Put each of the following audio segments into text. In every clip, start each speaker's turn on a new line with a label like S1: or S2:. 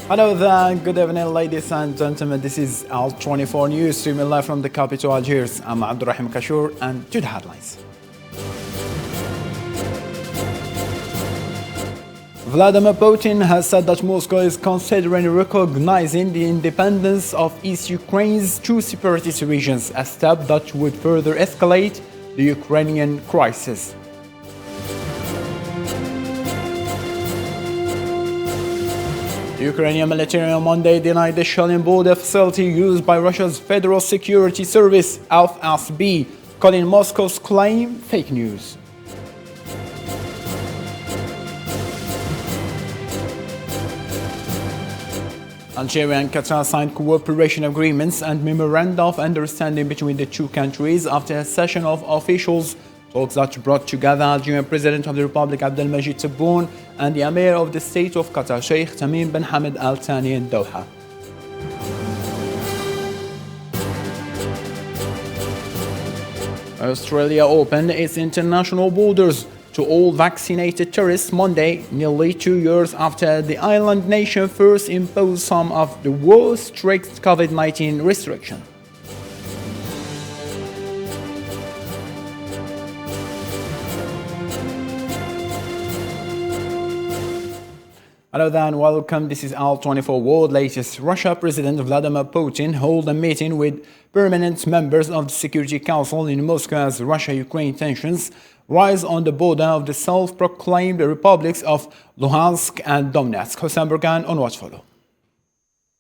S1: Hello there, good evening ladies and gentlemen, this is Al24 News, streaming live from the capital Algiers. I'm Abdurrahim Kashour and to the headlines. Vladimir Putin has said that Moscow is considering recognizing the independence of East Ukraine's two separatist regions, a step that would further escalate the Ukrainian crisis. The Ukrainian military on Monday denied the Shelling border facility used by Russia's Federal Security Service, FSB, calling Moscow's claim fake news. Algeria and Qatar signed cooperation agreements and memoranda of understanding between the two countries after a session of officials, talks that brought together Algerian President of the Republic Abdelmajid Tebboune and the Emir of the State of Qatar, Sheikh Tamim bin Hamad Al Thani in Doha. Australia opened its international borders to all vaccinated tourists Monday, nearly 2 years after the island nation first imposed some of the world's strict COVID-19 restrictions. Hello there and welcome. This is Al24 World Latest. Russia President Vladimir Putin held a meeting with permanent members of the Security Council in Moscow as Russia-Ukraine tensions rise on the border of the self-proclaimed republics of Luhansk and Donetsk. Hossein Burgan on Watch Follow.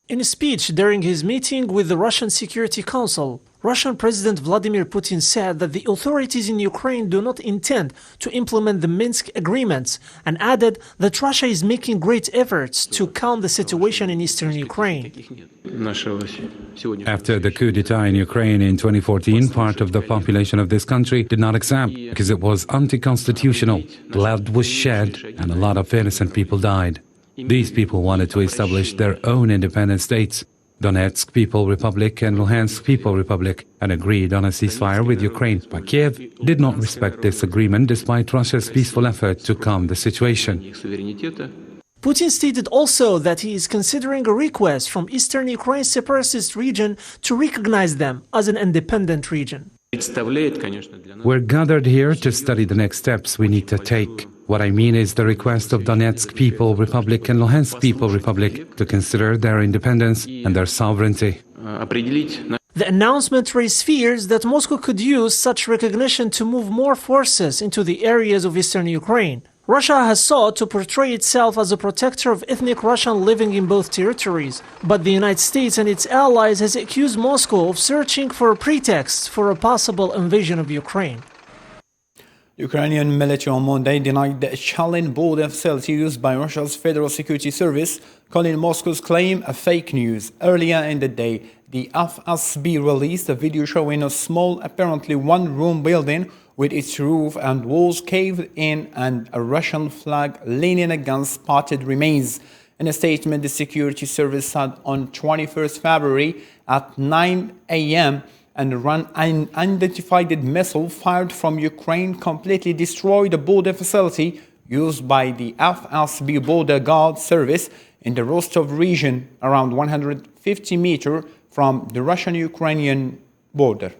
S2: In a speech during his meeting with the Russian Security Council, Russian President Vladimir Putin said that the authorities in Ukraine do not intend to implement the Minsk agreements and added that Russia is making great efforts to calm the situation in eastern Ukraine.
S3: After the coup d'etat in Ukraine in 2014, part of the population of this country did not accept because it was anti-constitutional. Blood was shed and a lot of innocent people died. These people wanted to establish their own independent states, Donetsk People Republic and Luhansk People Republic, and agreed on a ceasefire with Ukraine. But Kiev did not respect this agreement despite Russia's peaceful effort to calm the situation.
S2: Putin stated also that he is considering a request from eastern Ukraine's separatist region to recognize them as an independent region.
S3: We're gathered here to study the next steps we need to take. What I mean is the request of Donetsk People Republic and Luhansk People Republic to consider their independence and their sovereignty.
S2: The announcement raised fears that Moscow could use such recognition to move more forces into the areas of eastern Ukraine. Russia has sought to portray itself as a protector of ethnic Russians living in both territories, but the United States and its allies has accused Moscow of searching for a pretext for a possible invasion of Ukraine.
S1: The Ukrainian military on Monday denied the Shelling border facility used by Russia's Federal Security Service, calling Moscow's claim a fake news. Earlier in the day, the FSB released a video showing a small, apparently one-room building with its roof and walls caved in and a Russian flag leaning against spotted remains. In a statement, the Security Service said on 21st February at 9 a.m., and an unidentified missile fired from Ukraine completely destroyed the border facility used by the FSB Border Guard Service in the Rostov region, around 150 meters from the Russian-Ukrainian border.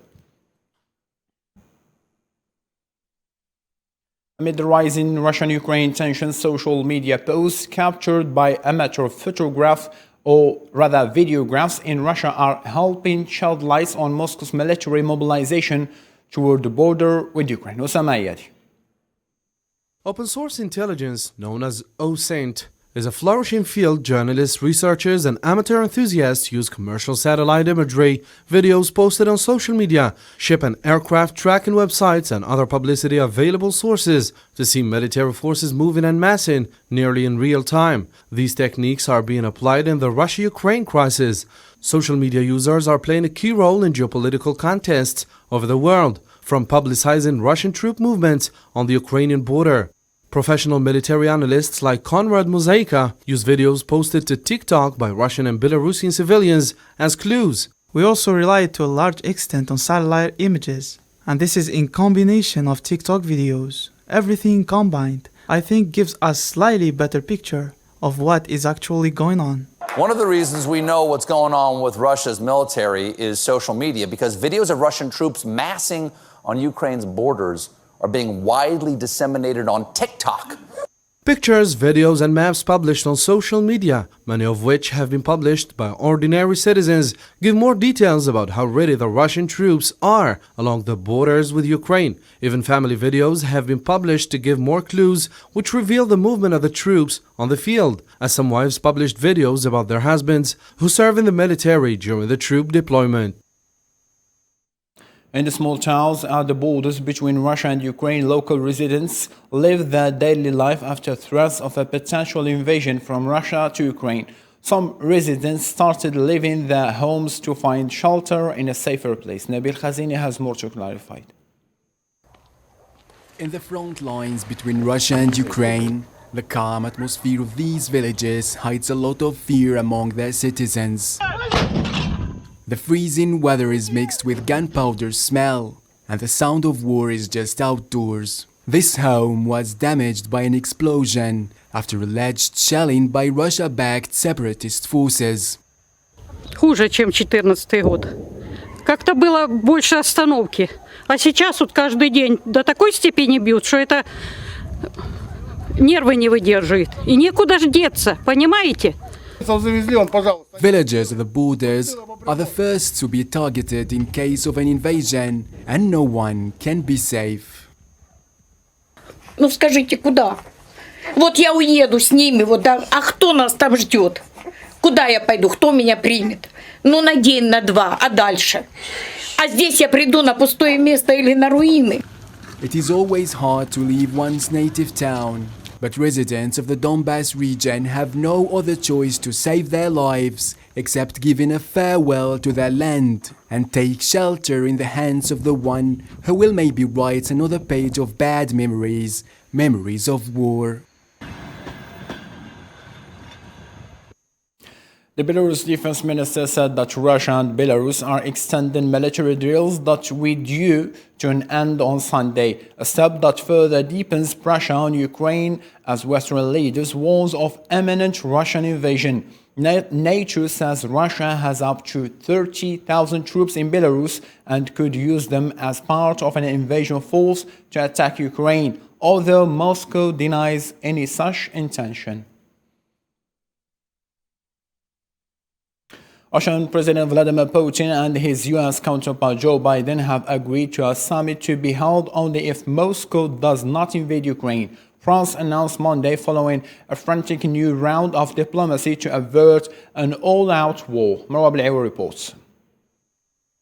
S1: Amid the rising Russian-Ukraine tensions, social media posts captured by amateur photographs or rather videographs in Russia are helping shed light on Moscow's military mobilization toward the border with Ukraine. Osama Ayadi.
S4: Open source intelligence, known as OSINT, is a flourishing field. Journalists, researchers, and amateur enthusiasts use commercial satellite imagery, videos posted on social media, ship and aircraft tracking websites, and other publicity available sources to see military forces moving en masse nearly in real time. These techniques are being applied in the Russia-Ukraine crisis. Social media users are playing a key role in geopolitical contests over the world, from publicizing Russian troop movements on the Ukrainian border. Professional military analysts like Konrad Mozaika use videos posted to TikTok by Russian and Belarusian civilians as clues.
S5: We also rely to a large extent on satellite images, and this is in combination of TikTok videos. Everything combined, I think, gives us slightly better picture of what is actually going on.
S6: One of the reasons we know what's going on with Russia's military is social media, because videos of Russian troops massing on Ukraine's borders are being widely disseminated on TikTok.
S4: Pictures, videos, and maps published on social media, many of which have been published by ordinary citizens, give more details about how ready the Russian troops are along the borders with Ukraine. Even family videos have been published to give more clues, which reveal the movement of the troops on the field, as some wives published videos about their husbands who serve in the military during the troop deployment.
S1: In the small towns at the borders between Russia and Ukraine, local residents live their daily life after threats of a potential invasion from Russia to Ukraine. Some residents started leaving their homes to find shelter in a safer place. Nabil Khazini has more to clarify.
S7: In the front lines between Russia and Ukraine, the calm atmosphere of these villages hides a lot of fear among their citizens. The freezing weather is mixed with gunpowder smell, and the sound of war is just outdoors. This home was damaged by an explosion after alleged shelling by Russia-backed separatist forces.
S8: Хуже, чем 14-й год. Как-то было больше остановки. А сейчас вот каждый день до такой степени бьют, что это нервы не выдерживает. И некуда ж деться, понимаете?
S7: Villagers at the borders are the first to be targeted in case of an invasion, and no one can be safe.
S9: Ну скажите, куда? Вот я уеду с ними, вот, а кто нас там ждет? Куда я пойду? Кто меня примет? Ну на день, на два, а дальше? А здесь я приду на пустое место или на руины.
S7: It is always hard to leave one's native town, but residents of the Donbass region have no other choice to save their lives except giving a farewell to their land and take shelter in the hands of the one who will maybe write another page of bad memories, memories of war.
S1: The Belarus defense minister said that Russia and Belarus are extending military drills that were due to an end on Sunday, a step that further deepens pressure on Ukraine as Western leaders warn of imminent Russian invasion. NATO says Russia has up to 30,000 troops in Belarus and could use them as part of an invasion force to attack Ukraine, although Moscow denies any such intention. Russian President Vladimir Putin and his US counterpart Joe Biden have agreed to a summit to be held only if Moscow does not invade Ukraine. France announced Monday following a frantic new round of diplomacy to avert an all-out war. Marwa Bel'aoui reports.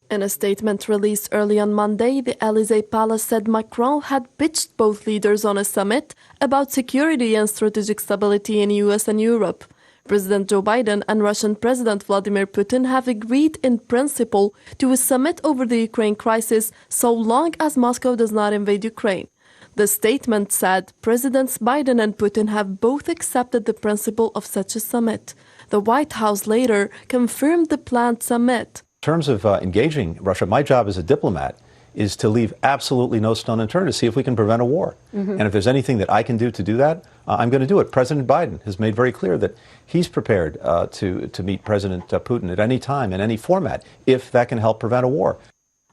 S10: In a statement released early on Monday, the Élysée Palace said Macron had pitched both leaders on a summit about security and strategic stability in US and Europe. President Joe Biden and Russian President Vladimir Putin have agreed in principle to a summit over the Ukraine crisis so long as Moscow does not invade Ukraine. The statement said Presidents Biden and Putin have both accepted the principle of such a summit. The White House later confirmed the planned summit.
S11: In terms of engaging Russia, my job as a diplomat is to leave absolutely no stone unturned to see if we can prevent a war. And if there's anything that I can do to do that, I'm going to do it. President Biden has made very clear that he's prepared to meet President Putin at any time in any format if that can help prevent a war.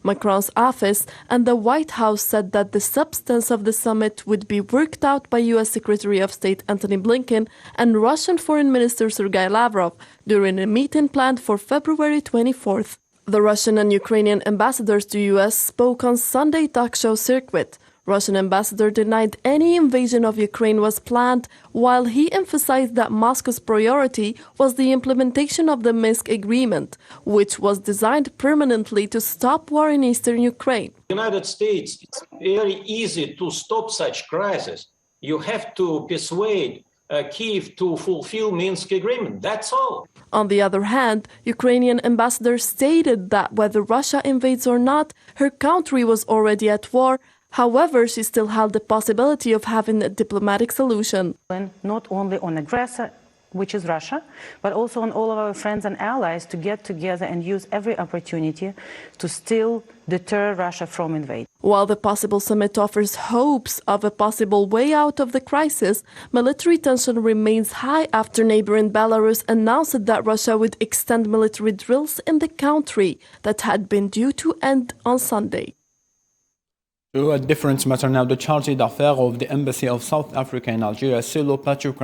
S10: Macron's office and the White House said that the substance of the summit would be worked out by U.S. Secretary of State Antony Blinken and Russian Foreign Minister Sergei Lavrov during a meeting planned for February 24th. The Russian and Ukrainian ambassadors to U.S. spoke on Sunday talk show circuit. Russian ambassador denied any invasion of Ukraine was planned, while he emphasized that Moscow's priority was the implementation of the Minsk agreement, which was designed permanently to stop war in eastern Ukraine.
S12: United States, it's very easy to stop such crisis. You have to persuade Kyiv to fulfill Minsk agreement. That's all.
S10: On the other hand, Ukrainian ambassador stated that whether Russia invades or not, her country was already at war. However, she still held the possibility of having a diplomatic solution.
S13: Not only on aggressor, which is Russia, but also on all of our friends and allies to get together and use every opportunity to still deter Russia from invading.
S10: While the possible summit offers hopes of a possible way out of the crisis, military tension remains high after neighboring Belarus announced that Russia would extend military drills in the country that had been due to end on Sunday.
S1: To a different matter now, the chargé d'affaires of the Embassy of South Africa in Algeria, Silo Patrick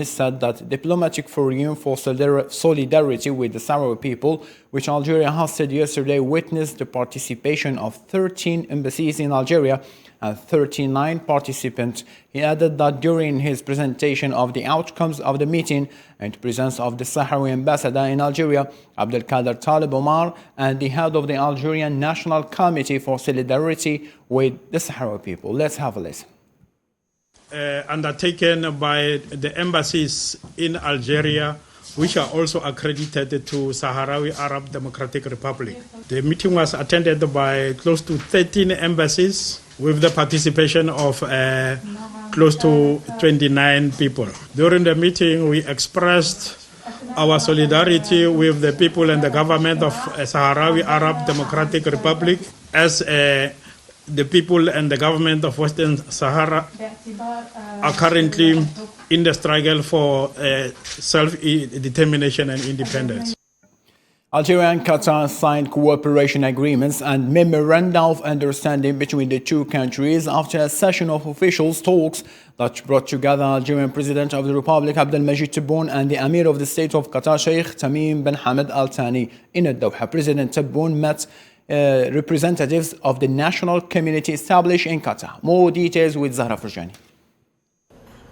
S1: said that diplomatic forum for solidarity with the Sahrawi people, which Algeria hosted yesterday, witnessed the participation of 13 embassies in Algeria and 39 participants. He added that during his presentation of the outcomes of the meeting and presence of the Sahrawi ambassador in Algeria, Abdelkader Talib Omar, and the head of the Algerian National Committee for Solidarity with the Sahrawi people. Let's have a listen.
S14: Undertaken by the embassies in Algeria, which are also accredited to Sahrawi Arab Democratic Republic. The meeting was attended by close to 13 embassies with the participation of close to 29 people. During the meeting, we expressed our solidarity with the people and the government of Sahrawi Arab Democratic Republic as the people and the government of Western Sahara are currently in the struggle for self-determination and independence.
S1: Algeria and Qatar signed cooperation agreements and memoranda of understanding between the two countries after a session of officials talks that brought together Algerian President of the Republic Abdelmajid Tebboune and the Emir of the State of Qatar Sheikh Tamim bin Hamad Al Thani in Doha. President Tebboune met representatives of the national community established in Qatar. More details with Zahra Farjani.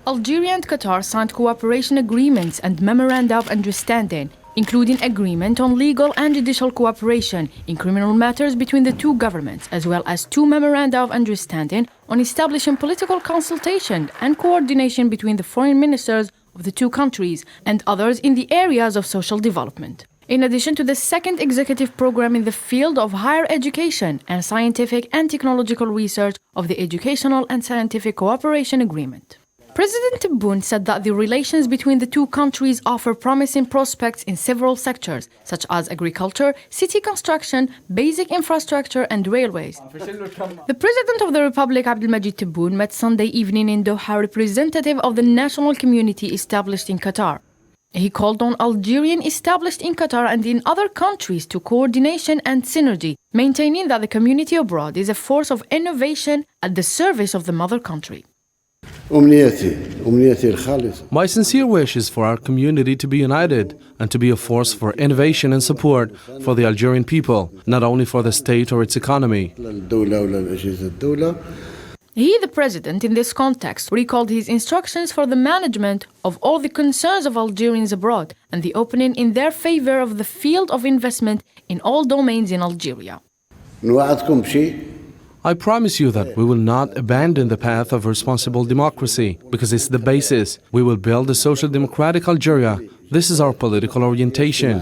S15: Algeria and Qatar signed cooperation agreements and memoranda of understanding, including agreement on legal and judicial cooperation in criminal matters between the two governments, as well as two memoranda of understanding on establishing political consultation and coordination between the foreign ministers of the two countries and others in the areas of social development. In addition to the second executive program in the field of higher education and scientific and technological research of the Educational and Scientific Cooperation Agreement. President Tebboune said that the relations between the two countries offer promising prospects in several sectors, such as agriculture, city construction, basic infrastructure, and railways. The President of the Republic, Abdelmajid Tebboune, met Sunday evening in Doha a representative of the national community established in Qatar. He called on Algerian established in Qatar and in other countries to coordination and synergy, maintaining that the community abroad is a force of innovation at the service of the mother country.
S4: My sincere wish is for our community to be united and to be a force for innovation and support for the Algerian people, not only for the state or its economy.
S15: He, the president, in this context, recalled his instructions for the management of all the concerns of Algerians abroad and the opening in their favor of the field of investment in all domains in Algeria.
S4: I promise you that we will not abandon the path of responsible democracy because it's the basis. We will build a social democratic Algeria. This is our political orientation.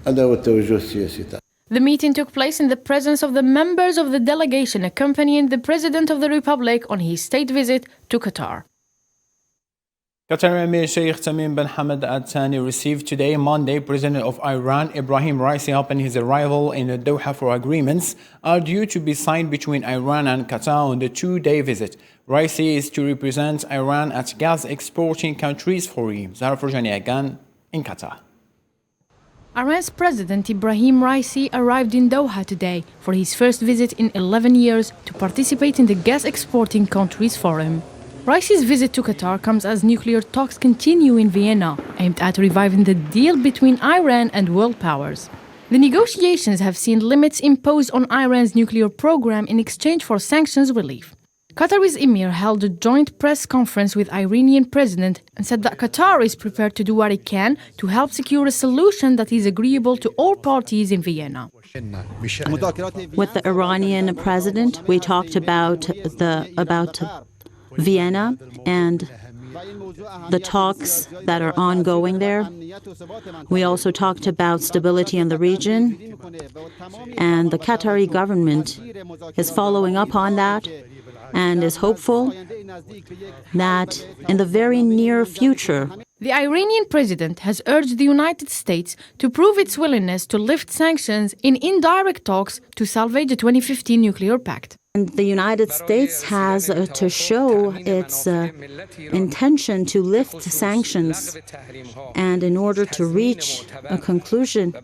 S15: The meeting took place in the presence of the members of the delegation accompanying the President of the Republic on his state visit to Qatar.
S1: Qatari Emir Sheikh Tamim bin Hamad Al Thani received today, Monday, President of Iran Ibrahim Raisi upon his arrival in Doha for agreements are due to be signed between Iran and Qatar on the two-day visit. Raisi is to represent Iran at gas exporting countries forum. Zahra Farjani again in Qatar.
S15: Iran's President Ibrahim Raisi arrived in Doha today for his first visit in 11 years to participate in the gas exporting countries forum. Raisi's visit to Qatar comes as nuclear talks continue in Vienna, aimed at reviving the deal between Iran and world powers. The negotiations have seen limits imposed on Iran's nuclear program in exchange for sanctions relief. Qatari's emir held a joint press conference with Iranian president and said that Qatar is prepared to do what it can to help secure a solution that is agreeable to all parties in Vienna.
S16: With the Iranian president, we talked about Vienna and the talks that are ongoing there. We also talked about stability in the region, and the Qatari government is following up on that and is hopeful that in the very near future,
S15: the Iranian president has urged the United States to prove its willingness to lift sanctions in indirect talks to salvage the 2015 nuclear pact.
S16: And the United States has to show its intention to lift sanctions. And in order to reach a conclusion,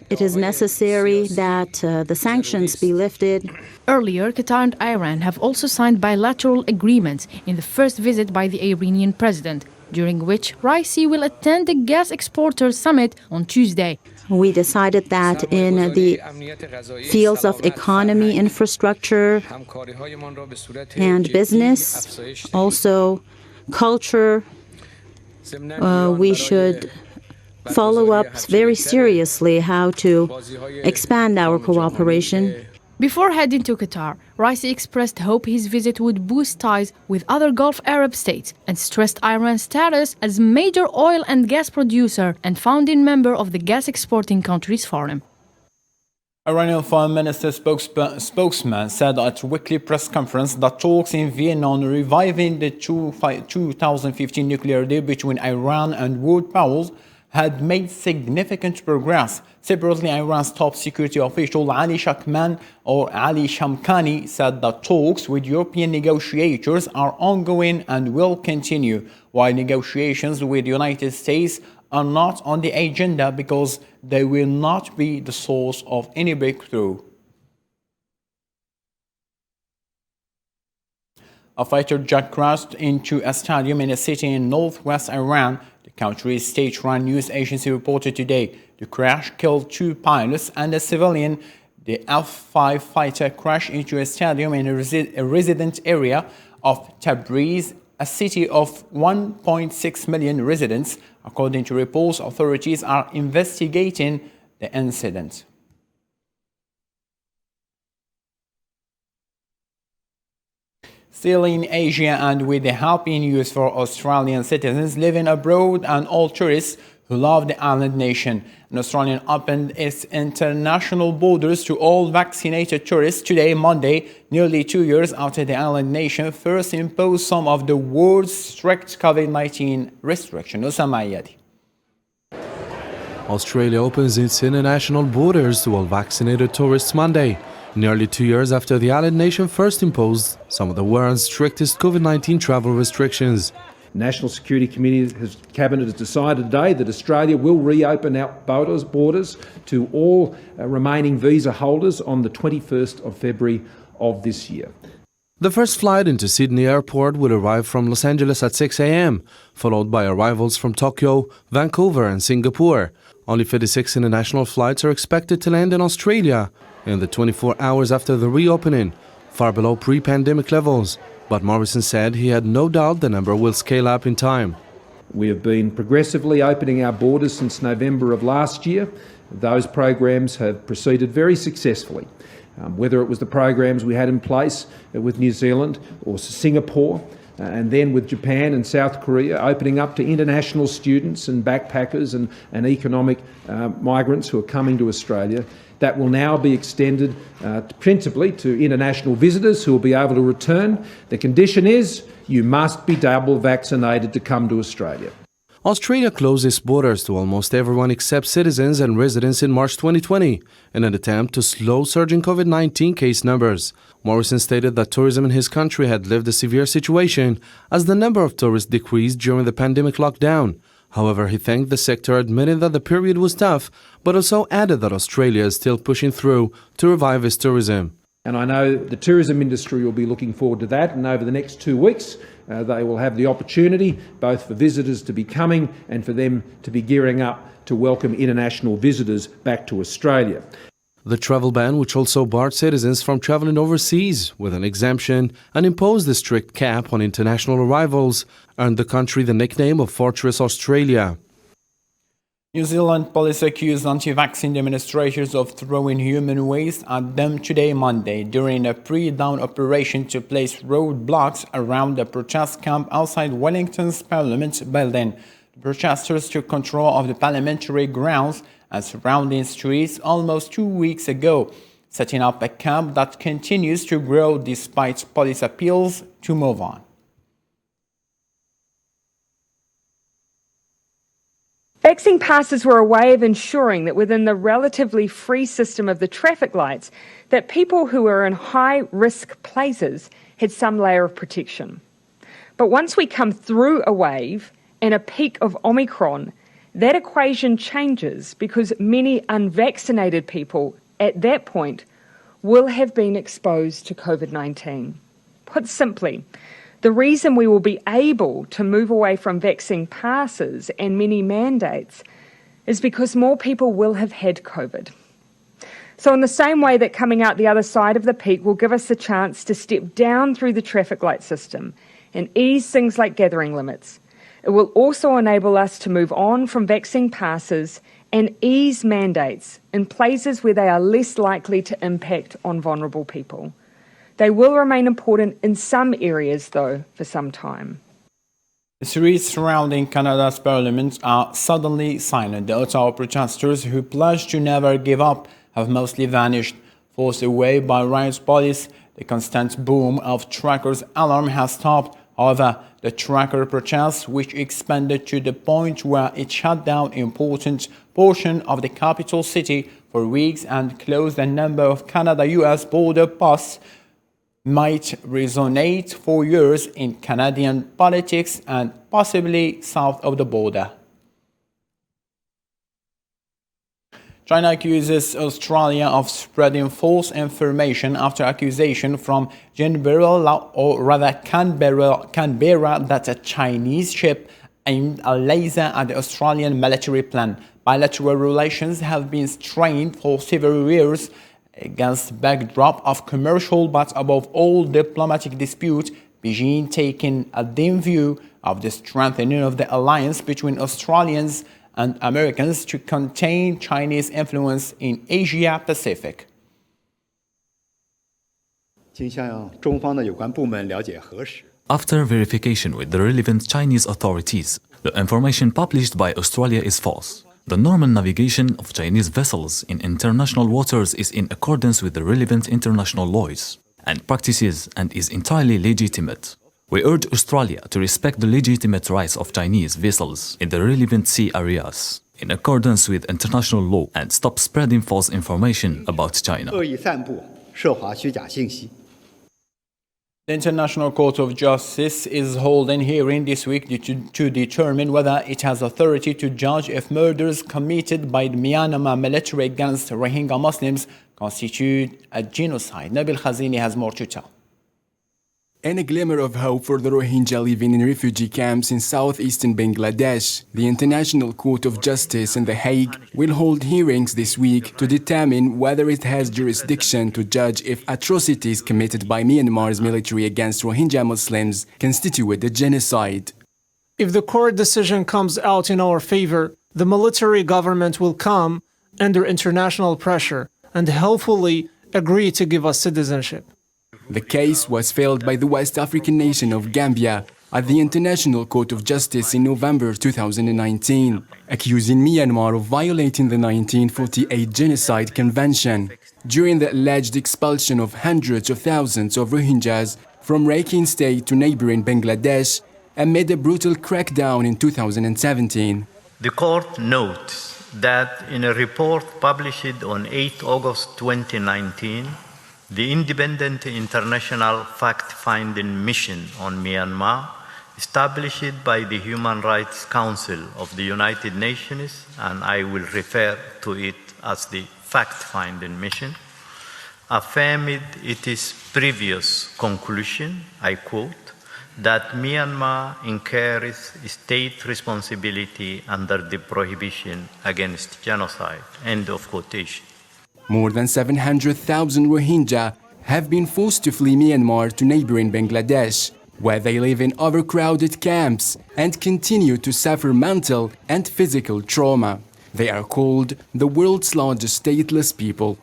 S16: it is necessary that the sanctions be lifted.
S15: Earlier, Qatar and Iran have also signed bilateral agreements in the first visit by the Iranian president, during which Raisi will attend the gas exporters summit on Tuesday.
S16: We decided that in the fields of economy, infrastructure, and business, also culture, we should follow up very seriously how to expand our cooperation.
S15: Before heading to Qatar, Raisi expressed hope his visit would boost ties with other Gulf Arab states and stressed Iran's status as major oil and gas producer and founding member of the Gas Exporting Countries Forum.
S1: Iranian Foreign Minister spokesman said at a weekly press conference that talks in Vienna on reviving the 2015 nuclear deal between Iran and world powers had made significant progress. Separately, Iran's top security official Ali Shamkhani said that talks with European negotiators are ongoing and will continue, while negotiations with the United States are not on the agenda because they will not be the source of any breakthrough. A fighter jet crashed into a stadium in a city in northwest Iran. The country's state-run news agency reported today the crash killed 2 pilots and a civilian. The F-5 fighter crashed into a stadium in a resident area of Tabriz, a city of 1.6 million residents. According to reports, authorities are investigating the incident. Still in Asia, and with the helping news for Australian citizens living abroad and all tourists who love the island nation. An Australian opened its international borders to all vaccinated tourists today, Monday, nearly 2 years after the island nation first imposed some of the world's strict COVID-19 restrictions.
S4: Australia opens its international borders to all vaccinated tourists Monday, nearly 2 years after the island nation first imposed some of the world's strictest COVID-19 travel restrictions.
S17: National Security Cabinet has decided today that Australia will reopen our borders to all remaining visa holders on the 21st of February of this year.
S4: The first flight into Sydney Airport will arrive from Los Angeles at 6 a.m., followed by arrivals from Tokyo, Vancouver and Singapore. Only 56 international flights are expected to land in Australia in the 24 hours after the reopening, far below pre-pandemic levels. But Morrison said he had no doubt the number will scale up in time.
S17: We have been progressively opening our borders since November of last year. Those programs have proceeded very successfully. Whether it was the programs we had in place with New Zealand or Singapore, and then with Japan and South Korea, opening up to international students and backpackers and economic migrants who are coming to Australia. That will now be extended principally to international visitors who will be able to return. The condition is you must be double vaccinated to come to Australia.
S4: Australia closed its borders to almost everyone except citizens and residents in March 2020 in an attempt to slow surging COVID-19 case numbers. Morrison stated that tourism in his country had lived a severe situation as the number of tourists decreased during the pandemic lockdown. However, he thanked the sector, admitting that the period was tough, but also added that Australia is still pushing through to revive its tourism.
S17: And I know the tourism industry will be looking forward to that, and over the next 2 weeks they will have the opportunity both for visitors to be coming and for them to be gearing up to welcome international visitors back to Australia.
S4: The travel ban, which also barred citizens from travelling overseas with an exemption and imposed a strict cap on international arrivals, earned the country the nickname of Fortress Australia.
S1: New Zealand police accused anti-vaccine demonstrators of throwing human waste at them today, Monday, during a pre-dawn operation to place roadblocks around the protest camp outside Wellington's Parliament building. The protesters took control of the parliamentary grounds and surrounding streets almost 2 weeks ago, setting up a camp that continues to grow despite police appeals to move on.
S18: Vaccine passes were a way of ensuring that within the relatively free system of the traffic lights, that people who were in high-risk places had some layer of protection. But once we come through a wave and a peak of Omicron, that equation changes because many unvaccinated people at that point will have been exposed to COVID-19. Put simply, the reason we will be able to move away from vaccine passes and many mandates is because more people will have had COVID. So in the same way that coming out the other side of the peak will give us the chance to step down through the traffic light system and ease things like gathering limits, it will also enable us to move on from vaccine passes and ease mandates in places where they are less likely to impact on vulnerable people. They will remain important in some areas, though, for some time.
S1: The streets surrounding Canada's parliament are suddenly silent. The Ottawa protesters who pledged to never give up have mostly vanished, forced away by riot police. The constant boom of trackers' alarm has stopped. However, the tracker protests, which expanded to the point where it shut down important portion of the capital city for weeks and closed a number of Canada-US border posts, might resonate for years in Canadian politics and possibly south of the border. China accuses Australia of spreading false information after accusation from Canberra that a Chinese ship aimed a laser at the Australian military plane. Bilateral relations have been strained for several years against the backdrop of commercial but above all diplomatic dispute, Beijing taking a dim view of the strengthening of the alliance between Australians and Americans to contain Chinese influence in Asia Pacific.
S19: After verification with the relevant Chinese authorities, the information published by Australia is false. The normal navigation of Chinese vessels in international waters is in accordance with the relevant international laws and practices and is entirely legitimate. We urge Australia to respect the legitimate rights of Chinese vessels in the relevant sea areas in accordance with international law and stop spreading false information about China.
S1: The International Court of Justice is holding hearing this week to determine whether it has authority to judge if murders committed by the Myanmar military against Rohingya Muslims constitute a genocide. Nabil Khazini has more to tell.
S7: And a glimmer of hope for the Rohingya living in refugee camps in southeastern Bangladesh. The International Court of Justice in The Hague will hold hearings this week to determine whether it has jurisdiction to judge if atrocities committed by Myanmar's military against Rohingya Muslims constitute a genocide.
S2: If the court decision comes out in our favor, the military government will come under international pressure and hopefully agree to give us citizenship.
S7: The case was filed by the West African nation of Gambia at the International Court of Justice in November 2019, accusing Myanmar of violating the 1948 Genocide Convention during the alleged expulsion of hundreds of thousands of Rohingyas from Rakhine State to neighboring Bangladesh amid a brutal crackdown in 2017.
S20: The court notes that in a report published on 8 August 2019, the Independent International Fact-Finding Mission on Myanmar, established by the Human Rights Council of the United Nations, and I will refer to it as the Fact-Finding Mission, affirmed its previous conclusion, I quote, that Myanmar incurs state responsibility under the Prohibition Against Genocide, end of quotation.
S7: More than 700,000 Rohingya have been forced to flee Myanmar to neighboring Bangladesh, where they live in overcrowded camps and continue to suffer mental and physical trauma. They are called the world's largest stateless people.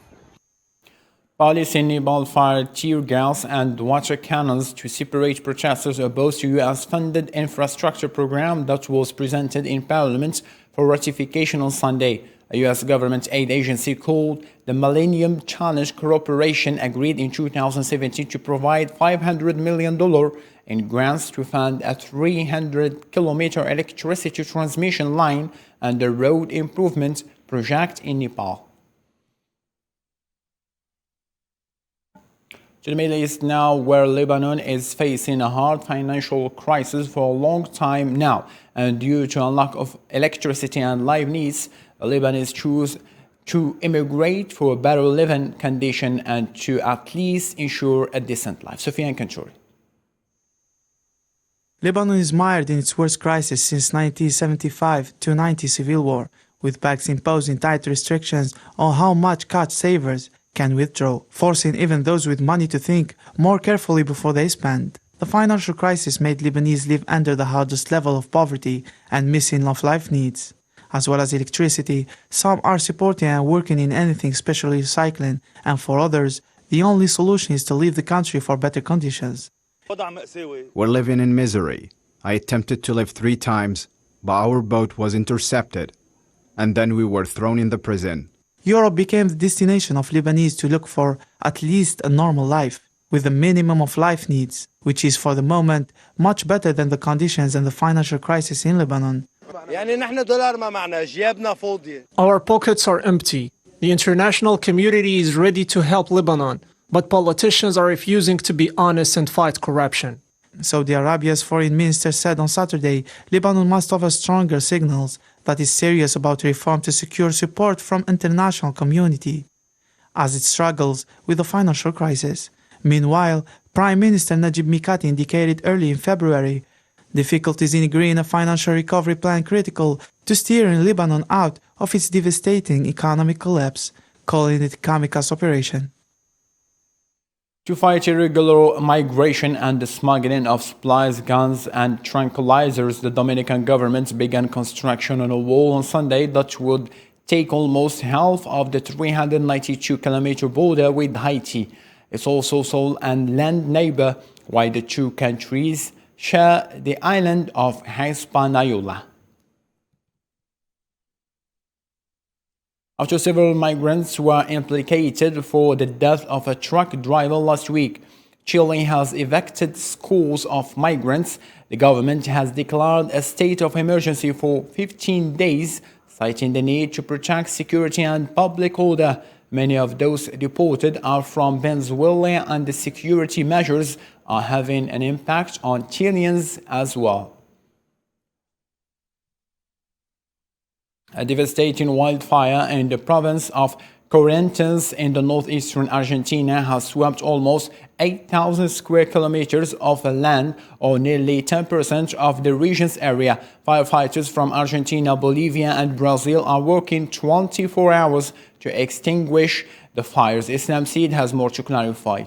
S1: Police in Nepal fired tear gas and water cannons to separate protesters opposed to US-funded infrastructure program that was presented in Parliament for ratification on Sunday. A U.S. government aid agency called the Millennium Challenge Corporation agreed in 2017 to provide $500 million in grants to fund a 300-kilometer electricity transmission line and the road improvement project in Nepal. To the Middle East now, where Lebanon is facing a hard financial crisis for a long time now, and due to a lack of electricity and life needs, the Lebanese choose to immigrate for a better living condition and to at least ensure a decent life. Sofiane Kanchouri.
S5: Lebanon is mired in its worst crisis since 1975-90 civil war, with banks imposing tight restrictions on how much cash savers can withdraw, forcing even those with money to think more carefully before they spend. The financial crisis made Lebanese live under the hardest level of poverty and missing of life needs. As well as electricity, some are supporting and working in anything, especially recycling, and for others, the only solution is to leave the country for better conditions.
S21: We're living in misery. I attempted to leave 3 times, but our boat was intercepted, and then we were thrown in the prison.
S5: Europe became the destination of Lebanese to look for at least a normal life, with a minimum of life needs, which is for the moment much better than the conditions and the financial crisis in Lebanon.
S2: Our pockets are empty. The international community is ready to help Lebanon, but politicians are refusing to be honest and fight corruption.
S5: Saudi Arabia's foreign minister said on Saturday, Lebanon must offer stronger signals that is serious about reform to secure support from international community as it struggles with the financial crisis. Meanwhile, Prime Minister Najib Mikati indicated early in February difficulties in agreeing a financial recovery plan critical to steering Lebanon out of its devastating economic collapse, calling it a kamikaze operation.
S1: To fight irregular migration and the smuggling of supplies, guns and tranquilizers, the Dominican government began construction on a wall on Sunday that would take almost half of the 392-kilometer border with Haiti. It's also sole and land neighbor, while the two countries share the island of Hispaniola. After several migrants were implicated for the death of a truck driver last week, Chile has evicted scores of migrants. The government has declared a state of emergency for 15 days, citing the need to protect security and public order. Many of those deported are from Venezuela, and the security measures are having an impact on Chileans as well. A devastating wildfire in the province of Corrientes in the northeastern Argentina has swept almost 8,000 square kilometers of land, or nearly 10% of the region's area. Firefighters from Argentina, Bolivia, and Brazil are working 24 hours to extinguish the fires. Islam Seed has more to clarify.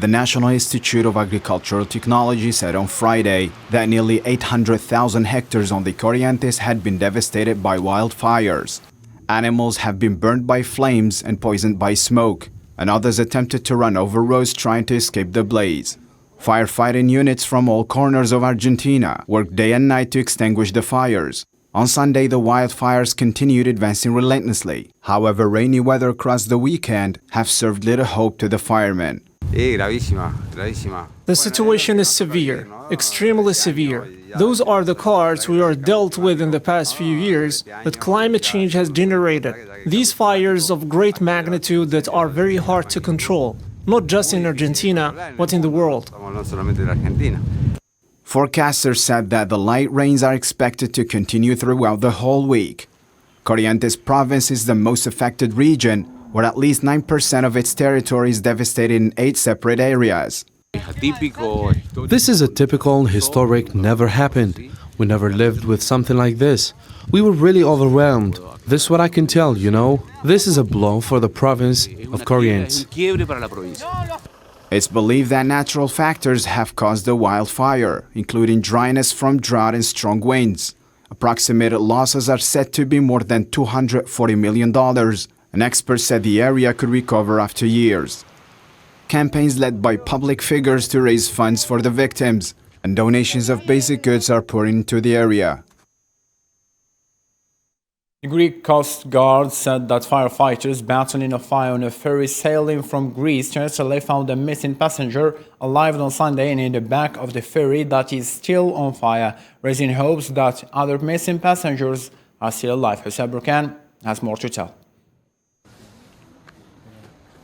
S21: The National Institute of Agricultural Technology said on Friday that nearly 800,000 hectares on the Corrientes had been devastated by wildfires. Animals have been burned by flames and poisoned by smoke, and others attempted to run over roads trying to escape the blaze. Firefighting units from all corners of Argentina worked day and night to extinguish the fires. On Sunday, the wildfires continued advancing relentlessly. However, rainy weather across the weekend have served little hope to the firemen.
S2: The situation is severe, extremely severe. Those are the cards we are dealt with in the past few years that climate change has generated. These fires of great magnitude that are very hard to control, not just in Argentina, but in the world.
S21: Forecasters said that the light rains are expected to continue throughout the whole week. Corrientes province is the most affected region, where at least 9% of its territory is devastated in 8 separate areas.
S4: This is a typical, historic, never happened. We never lived with something like this. We were really overwhelmed. This is what I can tell, you know. This is a blow for the province of Corrientes.
S21: It's believed that natural factors have caused the wildfire, including dryness from drought and strong winds. Approximate losses are said to be more than $240 million. An expert said the area could recover after years. Campaigns led by public figures to raise funds for the victims, and donations of basic goods are pouring into the area.
S1: The Greek Coast Guard said that firefighters battling a fire on a ferry sailing from Greece to Italy found a missing passenger alive on Sunday and in the back of the ferry that is still on fire, raising hopes that other missing passengers are still alive. Hussein Burkan has more to tell.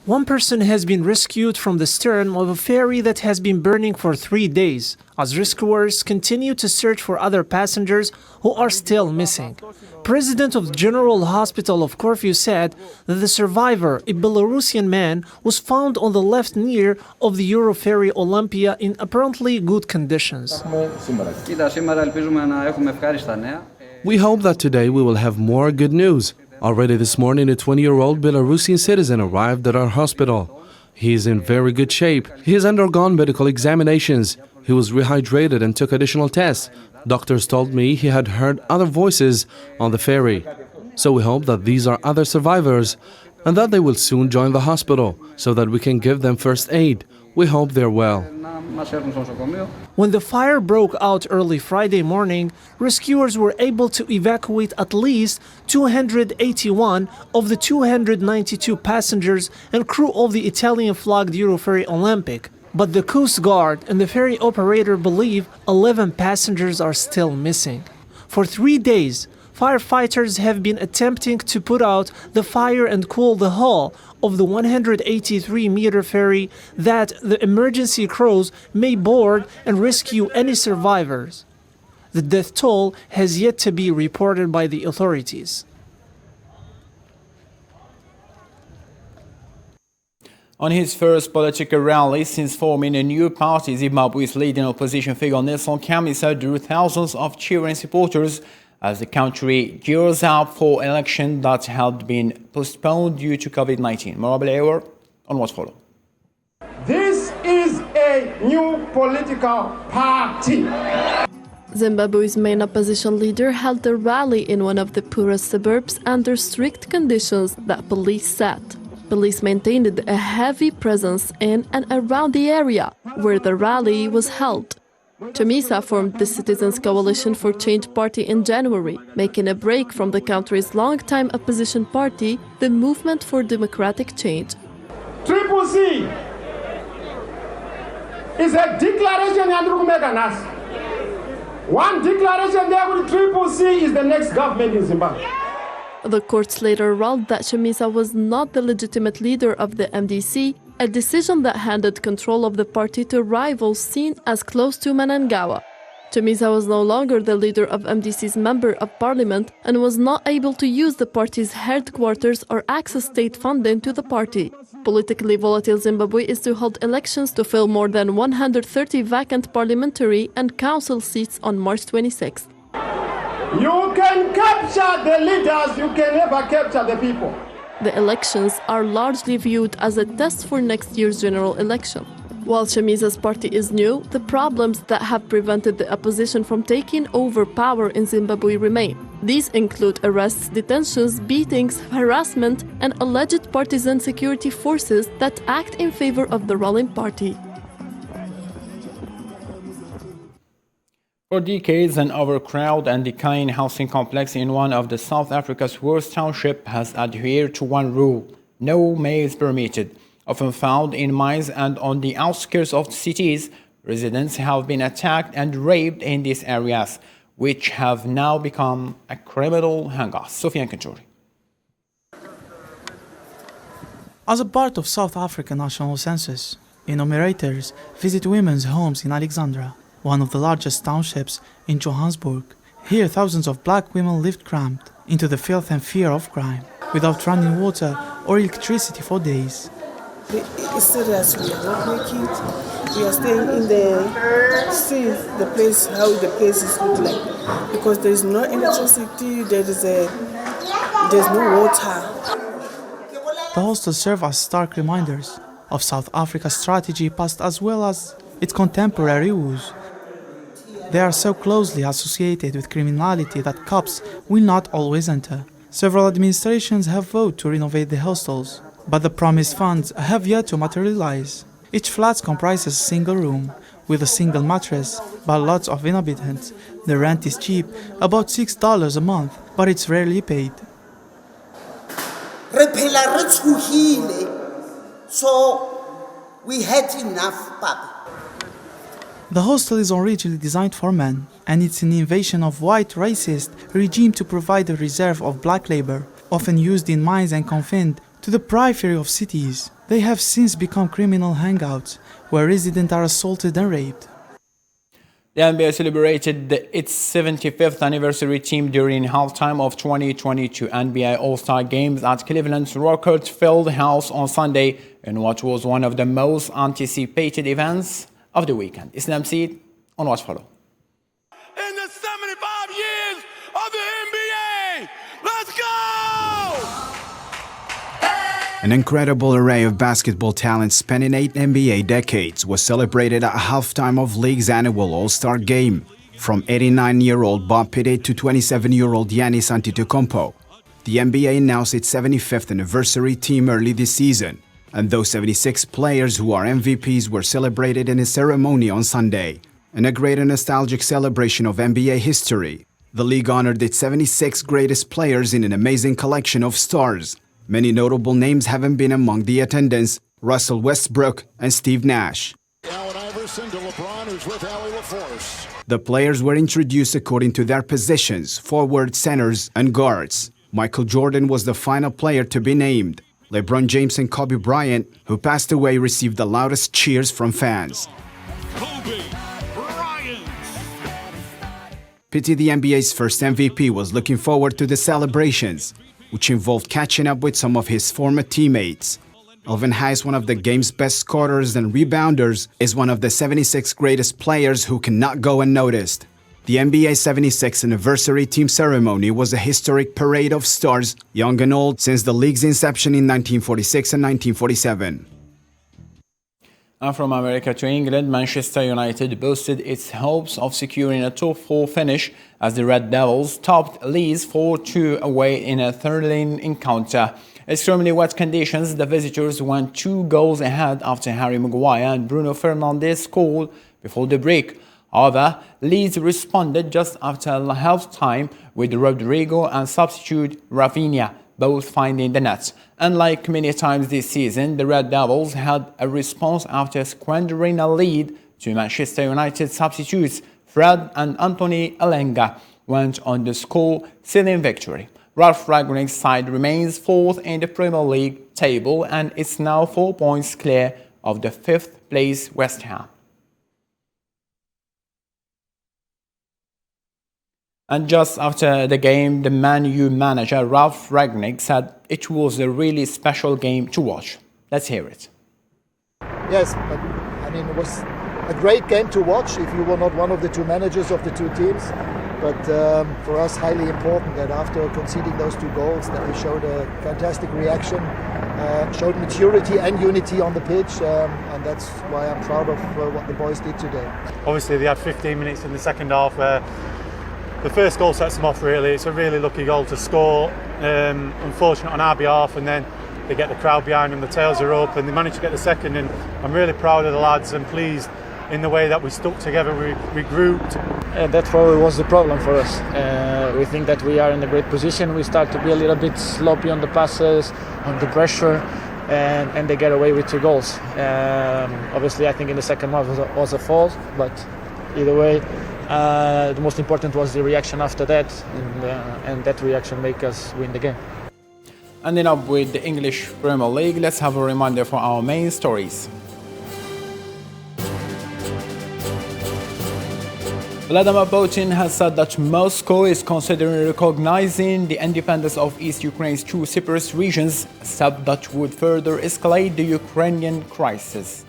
S2: One person has been rescued from the stern of a ferry that has been burning for 3 days, as rescuers continue to search for other passengers who are still missing. President of General Hospital of Corfu said that the survivor, a Belarusian man, was found on the left near of the Euroferry Olympia in apparently good conditions.
S4: We hope that today we will have more good news. Already this morning, a 20-year-old Belarusian citizen arrived at our hospital. He is in very good shape. He has undergone medical examinations. He was rehydrated and took additional tests. Doctors told me he had heard other voices on the ferry. So we hope that these are other survivors and that they will soon join the hospital so that we can give them first aid. We hope they're well.
S2: When the fire broke out early Friday morning, rescuers were able to evacuate at least 281 of the 292 passengers and crew of the Italian-flagged Euroferry Olympic. But the Coast Guard and the ferry operator believe 11 passengers are still missing. For 3 days, firefighters have been attempting to put out the fire and cool the hull of the 183-meter ferry that the emergency crews may board and rescue any survivors. The death toll has yet to be reported by the authorities.
S1: On his first political rally since forming a new party, Zimbabwe's leading opposition figure Nelson Chamisa drew thousands of cheering supporters as the country gears up for election that had been postponed due to COVID-19. More on what followed.
S3: This is a new political party.
S10: Zimbabwe's main opposition leader held a rally in one of the poorest suburbs under strict conditions that police set. Police maintained a heavy presence in and around the area where the rally was held. Chamisa formed the Citizens Coalition for Change party in January, making a break from the country's long-time opposition party, the Movement for Democratic Change.
S3: Triple C is a declaration one declaration there with Triple C is the next government in Zimbabwe.
S10: The courts later ruled that Chamisa was not the legitimate leader of the MDC, a decision that handed control of the party to rivals seen as close to Mnangagwa. Chamisa was no longer the leader of MDC's Member of Parliament and was not able to use the party's headquarters or access state funding to the party. Politically volatile Zimbabwe is to hold elections to fill more than 130 vacant parliamentary and council seats on March 26th.
S3: You can capture the leaders, you can never capture the people.
S10: The elections are largely viewed as a test for next year's general election. While Chamisa's party is new, the problems that have prevented the opposition from taking over power in Zimbabwe remain. These include arrests, detentions, beatings, harassment, and alleged partisan security forces that act in favor of the ruling party.
S1: For decades, an overcrowded and decaying housing complex in one of South Africa's worst townships has adhered to one rule: no maize permitted. Often found in mines and on the outskirts of cities, residents have been attacked and raped in these areas, which have now become a criminal hangout. Sofian Kanchouri.
S5: As a part of South African national census, enumerators visit women's homes in Alexandra, one of the largest townships in Johannesburg. Here, thousands of black women lived cramped into the filth and fear of crime, without running water or electricity for days.
S22: It's serious. We are not making it. We are staying in the see the place, how the places look like, because there is no electricity, there's no water.
S5: The hostels serve as stark reminders of South Africa's strategy past as well as its contemporary woes. They are so closely associated with criminality that cops will not always enter. Several administrations have vowed to renovate the hostels, but the promised funds have yet to materialize. Each flat comprises a single room with a single mattress, but lots of inhabitants. The rent is cheap, about $6 a month, but it's rarely paid.
S6: Re phela re tshohile. So we had enough, Papa.
S5: The hostel is originally designed for men, and it's an invasion of white racist regime to provide a reserve of black labor, often used in mines and confined to the periphery of cities. They have since become criminal hangouts, where residents are assaulted and raped.
S1: The NBA celebrated its 75th anniversary team during halftime of 2022 NBA All-Star Games at Cleveland's record-filled house on Sunday in what was one of the most anticipated events of the weekend. Islam Seed on Watch Follow.
S3: In the 75 years of the NBA, let's go!
S21: An incredible array of basketball talent spanning 8 NBA decades was celebrated at halftime of League's annual All-Star Game, from 89-year-old Bob Pettit to 27-year-old Giannis Antetokounmpo. The NBA announced its 75th anniversary team early this season, and those 76 players who are MVPs were celebrated in a ceremony on Sunday. In a great and nostalgic celebration of NBA history, the league honored its 76 greatest players in an amazing collection of stars. Many notable names haven't been among the attendance: Russell Westbrook and Steve Nash.
S8: Allen Iverson to LeBron, who's with Allie LaForce.
S21: The players were introduced according to their positions: forward, centers, and guards. Michael Jordan was the final player to be named. LeBron James and Kobe Bryant, who passed away, received the loudest cheers from fans.
S8: Kobe Bryant.
S21: Pettit, the NBA's first MVP, was looking forward to the celebrations, which involved catching up with some of his former teammates. Elvin Hayes, one of the game's best scorers and rebounders, is one of the 76 greatest players who cannot go unnoticed. The NBA's 76th anniversary team ceremony was a historic parade of stars, young and old, since the league's inception in 1946 and 1947.
S1: And from America to England, Manchester United boosted its hopes of securing a top 4 finish as the Red Devils topped Leeds 4-2 away in a thrilling encounter. Extremely wet conditions, the visitors went 2 goals ahead after Harry Maguire and Bruno Fernandes scored before the break. However, Leeds responded just after half-time with Rodrigo and substitute Rafinha both finding the net. Unlike many times this season, the Red Devils had a response after squandering a lead to Manchester United substitutes. Fred and Anthony Elanga went on the score-sealing victory. Ralph Rangnick's side remains 4th in the Premier League table and is now 4 points clear of the 5th place West Ham. And just after the game, the Man U manager Ralph Rangnick said it was a really special game to watch. Let's hear it.
S23: Yes, but I mean, it was a great game to watch if you were not one of the 2 managers of the 2 teams. But for us, highly important that after conceding those 2 goals, that we showed a fantastic reaction, showed maturity and unity on the pitch, and that's why I'm proud of what the boys did today.
S24: Obviously, they had 15 minutes in the second half where the first goal sets them off. Really, it's a really lucky goal to score. Unfortunate on our behalf, and then they get the crowd behind them. The tails are up, and they managed to get the second. And I'm really proud of the lads and pleased in the way that we stuck together. We grouped.
S25: And that probably was the problem for us. We think that we are in a great position. We start to be a little bit sloppy on the passes, on the pressure, and they get away with 2 goals. Obviously, I think in the second half was a fault, but either way. The most important was the reaction after that, and that reaction made us win the game.
S1: Ending up with the English Premier League, let's have a reminder for our main stories. Vladimir Putin has said that Moscow is considering recognizing the independence of East Ukraine's 2 separatist regions, a step that would further escalate the Ukrainian crisis.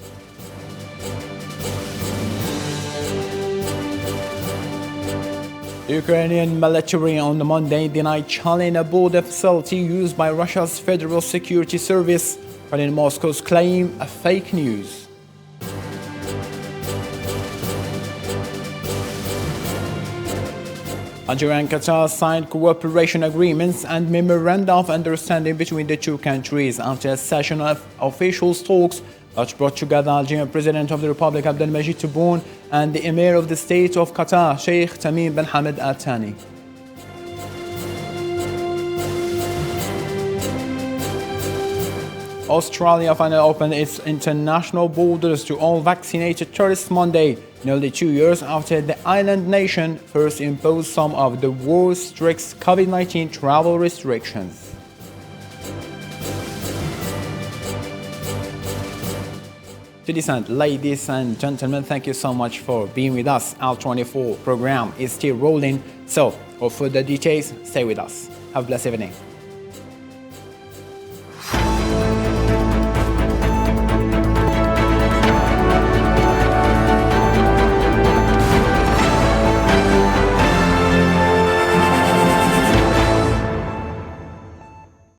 S1: The Ukrainian military on Monday denied Chile a border facility used by Russia's Federal Security Service, calling Moscow's claim a fake news. Algeria and Qatar signed cooperation agreements and memoranda of understanding between the 2 countries after a session of official talks that brought together Algerian President of the Republic Abdelmajid Tebboune and the Emir of the State of Qatar, Sheikh Tamim bin Hamad Al Thani. Australia finally opened its international borders to all vaccinated tourists Monday, nearly 2 years after the island nation first imposed some of the world's strict COVID-19 travel restrictions. To this end, ladies and gentlemen, thank you so much for being with us. Our 24 program is still rolling, so for further details, stay with us. Have a blessed evening.